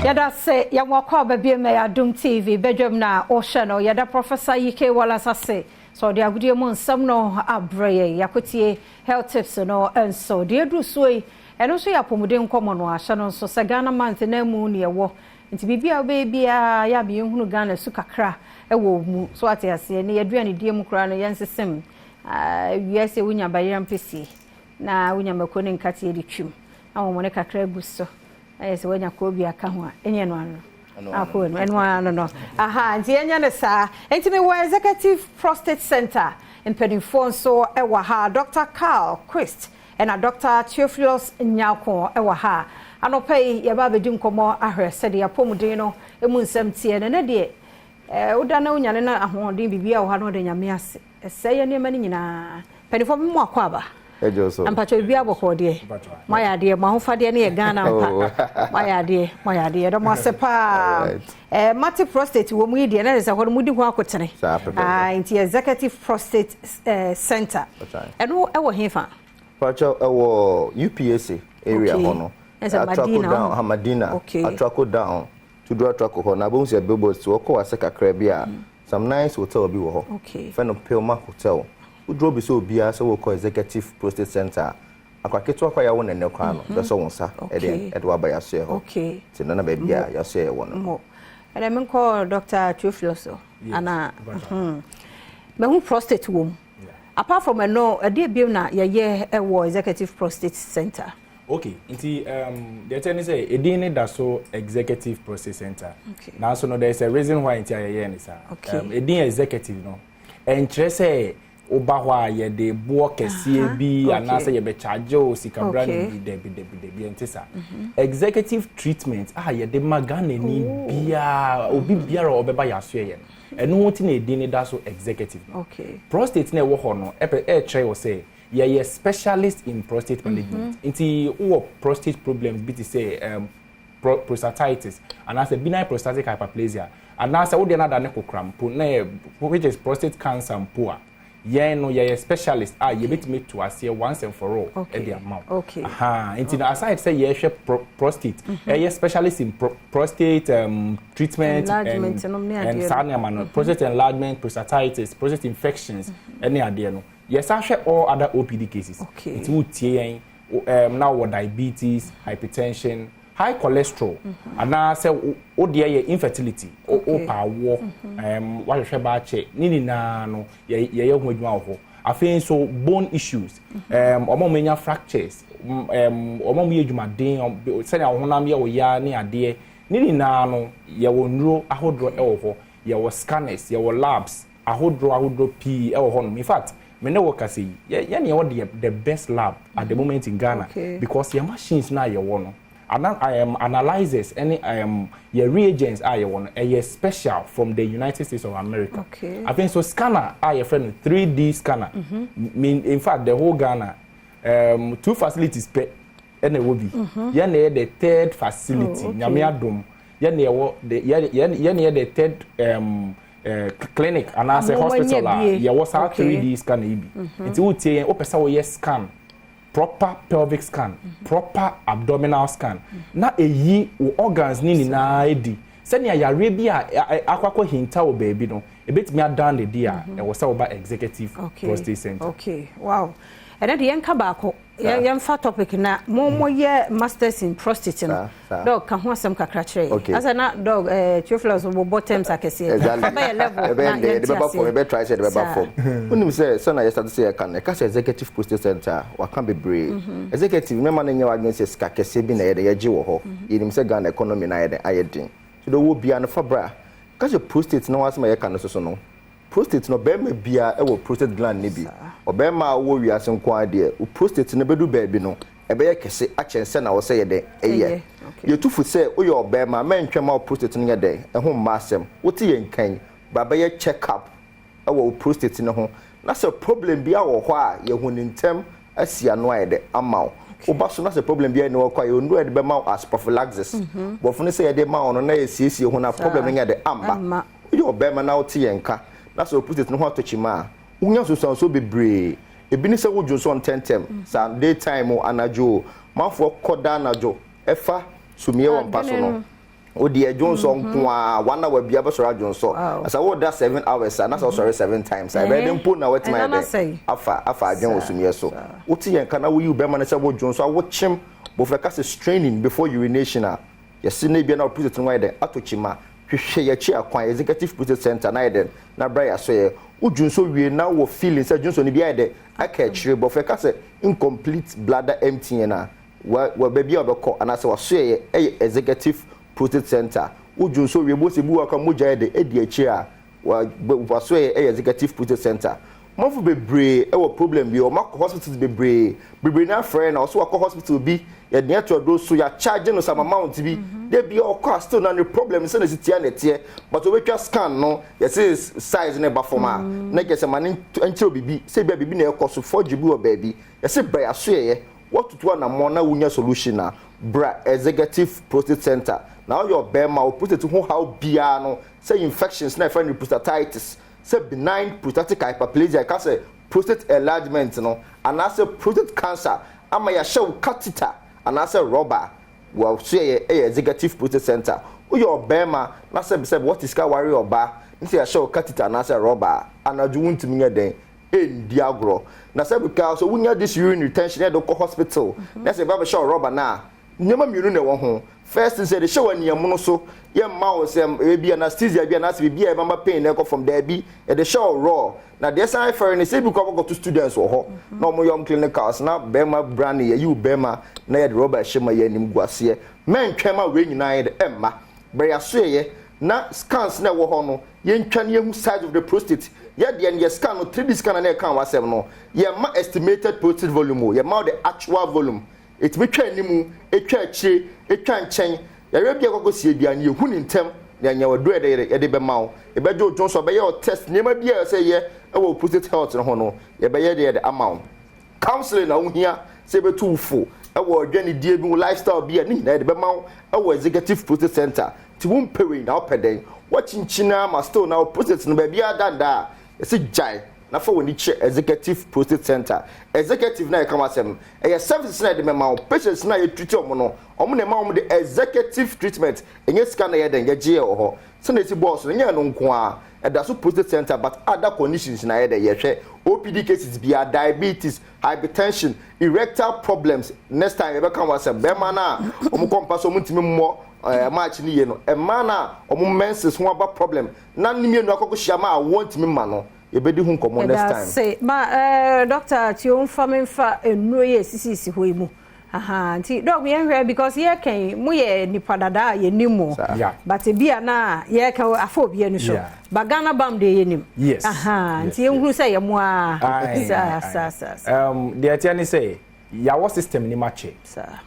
Yada say ya mwakwa baby me Adom TV Badwam na Ocean yada Professor Yike Wallace say so de agudie mo nsam no abreye yakotie health tips no enso de edu so yi eno so ya pomuden komo no ahya no so se Ghana month na mu ne wo nti bibia bebia ya bi hunu Ghana su kakra ewo mu so ate ase ne yaduane die mu kra no yensesem wiase wunya bayram pesi na wunya makoni nkate edi twim na wo mo ne kakra guso ayese wanya ko bi aka ho enye no ano ako no aha nti enye ne sa enti me wo executive prostate center in Pedifon so ewa ha Dr. Carl Christ and a Dr. Theophilus Nyako ewa ha anopai ye ba bedi nkomo ahwe sede ya pomuden no emu nsam tie ne de uda na unyane na ahoden bibia wo ha no de nyame ase eseye ne mani nyina Pedifon mu akwaba Ejoso. Ampacho bibia boko de. Moya de mahofade ne ye Ghana mpa. Moya de do mo sepa. Mati prostate wo mu de na se ho mu di ho akotene. Nti executive prostate center. Eno e wo hefa. Pacho e wo UPSA area ho no. Atrako down Hamadina. Atrako down. To do atrako ho na bo se billboards wo ko ase kakra bia. Some nice hotel bi wo ho. Friend of Pelma Hotel. Udro bi so bia so wo executive prostate center akwaketo akwa ya wona ne kwa no be so wonsa e de wa ba ya share ho ti na ba bia ya share wona mo ene men ko Dr. Theophilus ana me hu prostate wom apart from no e de bi na ye wo executive prostate center nti the thing is say e dey need that so executive prostate center now so no there is a reason why nti ye ni sa e dey executive no en say oba hwa ye de bo kese bi anase ye be charge o sika brand bi de entisa executive treatment ye de magana ni bia obi biara obeba yaso ye eno won ti na edi ni da so executive prostate na wo ho no try wo say ye specialist in prostate management nti wo prostate problems bi ti say prostatitis anase benign prostatic hyperplasia anase wo de na da ne kokram po na which is prostate cancer poor no ye specialist ye bit me to ase once and for all at the amount into aside say ye prostate ye specialist in prostate treatment and prostate enlargement, prostatitis, prostate infections any idea no yes I share all other OPD cases it would tie now what diabetes, hypertension, high cholesterol and now say o dear infertility o power what you ba che ni na no ye ho adwuma ho afin so bone issues omo menya fractures omo me adwuma den say na honam ye o ya ne ade ni na no ye wo nuro ahodro e wo ho ye wo scanners ye wo labs ahodro p e wo ho no in fact me ne work say ye ne wo the best lab at the moment in Ghana because your machines na ye wo no analyzes any your reagents are one a special from the United States of America. I think so scanner are your friend 3D scanner. Mean in fact the whole Ghana 2 facilities per and it will be. The third facility Nyame Adom. The third clinic and as a hospital ya was 3D scanner it will say opesa scan proper pelvic scan, proper abdominal scan. Na eyi organs ni na edi. Send ya Arabia akwakọ hinta o baby no. E betimi adan the dia e wo say oba executive prostate center. Wow. And then yen ka ba ko yen fa topic na mo ye masters in prostate no. Dog kan ho asem kakra kire. Asa na dog Theophilus wo bottoms akese. Ba level na the be try say the be form. Unim say so na yesterday say kan e ka executive prostate center wa kan be brave. Executive me man nya wa say ska kese bi na ye de ye wo ho. Yenim say Ghana economy na ye de ayedin. So the wo bia no fa bra. Ka say prostate na wa asem ye kan so no. Prostate no be ma bia e wo prostate gland ne bi. Obema wo wiase nko ade o prostate ne bedu baabi no ebe ye kese a chense na wo say ye de eye ye tufu say o ye obema mentwema o prostate ne ye de e ho masem wo te ye nkan baba ye check up e wo prostate ne ho na say problem bia wo ho a ye hu nintem asia no aye de amaw oba so na say problem bia ne wo kwa ye ndu e de be ma as prophylaxis bo funu say ye de ma ono na ye siesie ho na problem ne ye de amba o ye obema na wo te ye nka na say prostate ne ho atochima unya so bebre ebi ni se wo joso on tentem sa daytime o anajo mafo koda anajo efa sumie won paso no Odi Johnson kwa 1 hour bia be sora Johnson as I would that 7 hours and that's sorry 7 times I read them put na wet my afa adwen osumie so oti yen kana wo yu be man say wo Johnson wo chim bo freka se straining before urination a yes na bia na prostate no ide atochima hwehwe ya chi akwan executive prostate center na ide na bra ya so ye wo Johnson wie na wo feeling say Johnson ni bia ide aka chire bo freka se incomplete bladder empty na wa baby obekọ anase wa so ye executive prostate center ujun so we bo se bu aka moja de edi achi a wa so e executive prostate center mofu bebre e wo problem bi o makọ hospital bebre na friend na so akọ hospital bi ye de to do so ya charge no some amount bi de bi o cost still na the problem say na sitia na tie but we twa scan no ye say size na ba forma na ke se mane enchiro bibi say bibi na e koso 4GB o baby ye say bra ya so ye what to na mo na wunya solution na bra executive prostate center now your bema will put it to how bia no say infections na friend prostatitis say benign prostatic hyperplasia ka say prostate enlargement no and as a prostate cancer ama ya show catheter and as a rubber well say executive prostate center your bema na say what is ka worry oba nti ya show catheter and as a rubber anaju wuntimi nya den endi agro na say because so wunya this urine retention e do go hospital na say baba show rubber na nyema mienu na wo ho first say the show aniam no so ye ma wo sem e bi anesthesia bi na say bi e mama pain na go from there bi e the show raw na the sign for ni say because go to students wo ho na mo yom clinicals na bema brand ye you bema na ye the rubber shema ye nim guase men twema we nyina ye de emma bre ya so ye na scans na wo ho no ye ntwa ne hu size of the prostate ye de ye scan no 3D scan na e kan wasem no ye ma estimated prostate volume ye ma the actual volume it be twa nimu etwa achire etwa nchen ya we bia kokosie bia ne hu ni ntem ya nya wadu e de be mawo e be jo Johnson be ye test ne ma bia say ye e wo prostate health no ho no ye be ye de amount counseling na wo hia say be too full e wo adwani die bi lifestyle bia ni na de be mawo e wo executive prostate center ti wo mpere na opeden wachinchina ma still na prostate no be bia danda e se jai na for woni che executive prostate center executive na e kama sem e services na de mema patients na ye treat omo no omo na ma omo de executive treatment enye sika na ye den ye je ho se na esi boss no nya no nko a e da so prostate center but other conditions na ye de ye hwe OPD cases bia diabetes hypertension erectile problems next time e be kama sem be ma na omo kompa so mutimi mo match ni ye no e ma na omo menses ho aba problem na nimi no akoko hia ma want me ma no ebedi hu komo next time say ma doctor ti on fa menfa enuro ye sisi ho imu nti dog we hwe because ye kan mu ye nipa dada ye nimu but bia na ye kan afọ bia ni so bagana bam de ye nim nti ye hu say ye mu a the attorney say yawo system ni mache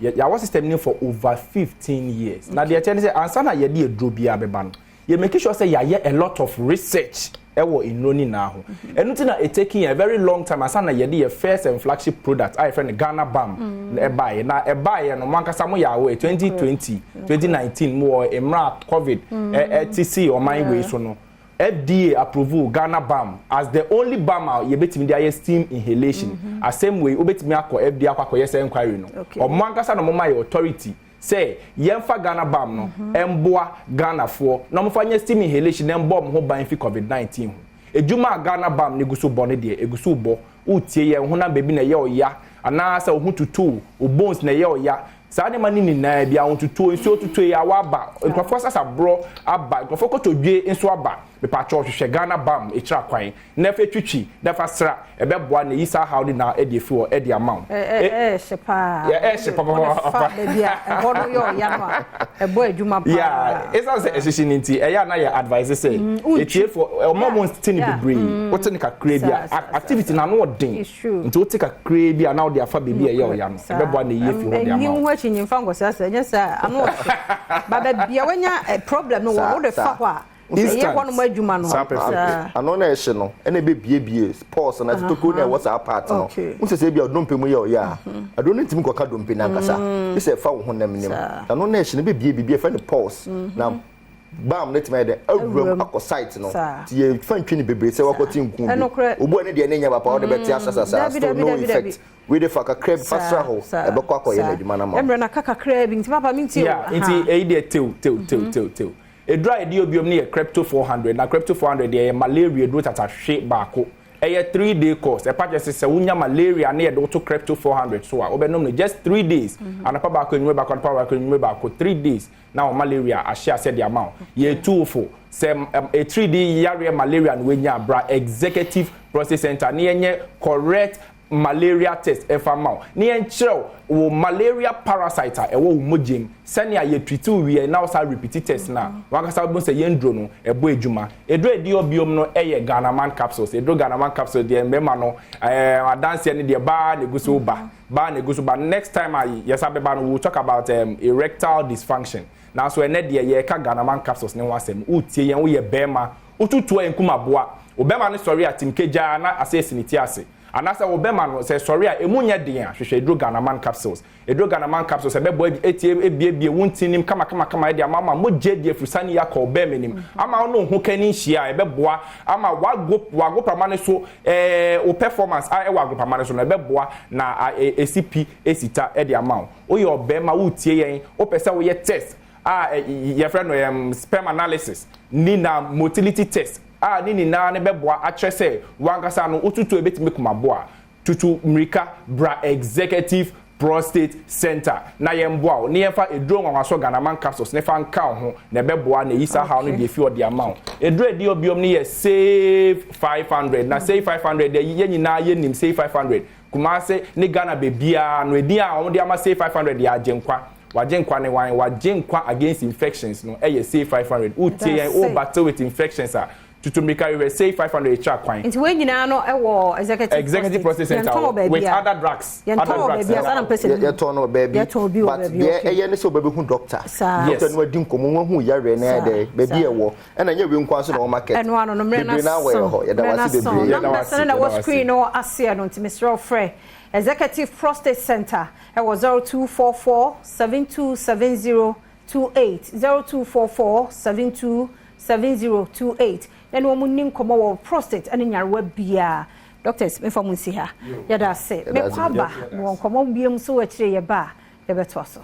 yawo system ni for over 15 years na the attorney say answer na ye de edro bia beba no ye make sure say ya a lot of research ewo inoni na ho enuti na it taking a very long time asana ye de first and flagship product I friend Ghana Bam e buy no mankasa mo yawo 2020 2019 mo emra covid etc o my way so no FDA approval Ghana Bam as the only Bam ye betimi dey steam inhalation as same way obetimi akọ FDA akọ yes inquiry no o mankasa no mo my authority say yemfa Ghana Bam no emboa Ghana fo na mo fa nya steam inhalation embom ho ban fi covid-19 ejuma Ghana Bam ne guso bone de eguso bo utie ye ho na bebi na ye oya ana sa ho tutu o bones na ye oya sa ne mani ni na bia ho tutu nso tutu ya waba nkofo sasa bro aba nkofo kotodwe nso aba me pa cho hwehwe Ghana Bam ekira kwan na fa twitwi na fa sra ebeboa na yisa how de na e fi o e de amount shepa shepa fa bia e hono yo ya no e bo adwuma pa esa se esisi nti e ya na ya advice say e tie for omom stini bebre what ni ka kra bia activity na no odin nti o tika kra bia na o de afa bebi e ya o ya no ebeboa na ye fi ho de amount ni ho chinyin fa ngosa sa nya sa ano baba bia wanya problem no wo de fa ho ye kwonu madwuma no ano na ehye no ene be bie pause na toko na what's our part no unse se bia odompemu ye o ya ado no ntimi koka dompe na nkasa be se fa wo ho nam nim ano na ehye no be bie fa ne pause na bam net me de awuram akọ site no ti ye fan twini bebre se wakoti nku obu ene de enya papa o de beti asasa still no effect we dey for crab fasra ho e be kwa koye na adwuma na ma emre na kaka crab nti papa mi nti yeah nti e dey tew e dry dey obiom na crypto 400 na crypto 400 dey malaria do tata hwe baako a 3-day course a patch se wunya malaria na ye to crypto 400 so obenom no just 3 days anapa ba ko enwe ba ko anapa ba ko enwe ba ko 3 days now malaria a share said the amount ye 204 say a 3-day yare malaria no wenya bra executive prostate center na yenye correct malaria test efamao na yenkyerɛw wo malaria parasite a ɛwɔ wo mogem sɛnea ye treat we na also repeat test na wakasa bo sɛ yendro no ɛbɔ adwuma edro edi obiom no ɛyɛ Ghana man capsules edro Ghana man capsules de mema no adanse ne de ba na guso ba next time yes abeba no we will talk about erectile dysfunction na so ene de ye ka Ghana man capsules ne wasem utie yen wo ye bema ututu enkuma boa obema ne sorry atim keja na asesi ne ti ase anasa obema no say sorry a emunya den a hwehwe edro Ghana man capsules ebebo ebie wuntinim kama e de ama moje de frusani ya ko obema nim ama no ho kani hia ebeboa ama wago pramane so o performance a e wago pramane so na ebeboa na ACP esita e de ama o ye obema wutie yen o pese wo ye test your friend no sperm analysis ni na motility test ni na ne beboa a kyerese wankasa no otutu ebetime kumaboa tutu mrika bra executive prostate center na yemboa ne yefa edro nwanwaso Ghana man capsules ne fa nka ho na beboa na yisa ha no de fi odi amount edro edi obiom ne ye save 500 na save 500 de ye nyina ye nim save 500 kumase ne Ghana bebia no edi a on de ama save 500 ya agenkwa wajenkwa ne wan wajenkwa against infections no eye save 500 utie o battle with infections tutumika we say 500 each kwan nti we nyina no ewo executive prostate center with other drugs ye turn no baby but ye ne so baby hu doctor no adi nkomo hu yare na de baby ewo na nye we nkwa so no market eno ano no mre na so ye da wasi bebre ye da wasi na was screen no ase no nti Mr. Frey Executive Prostate Center it was 0244 727028 0244 727028 then wo munnim komo wo prostate ane nyarewa bia doctors me fa mun si ha ya da se me kwaba wo komo biem so wa kire ye ba ye beto so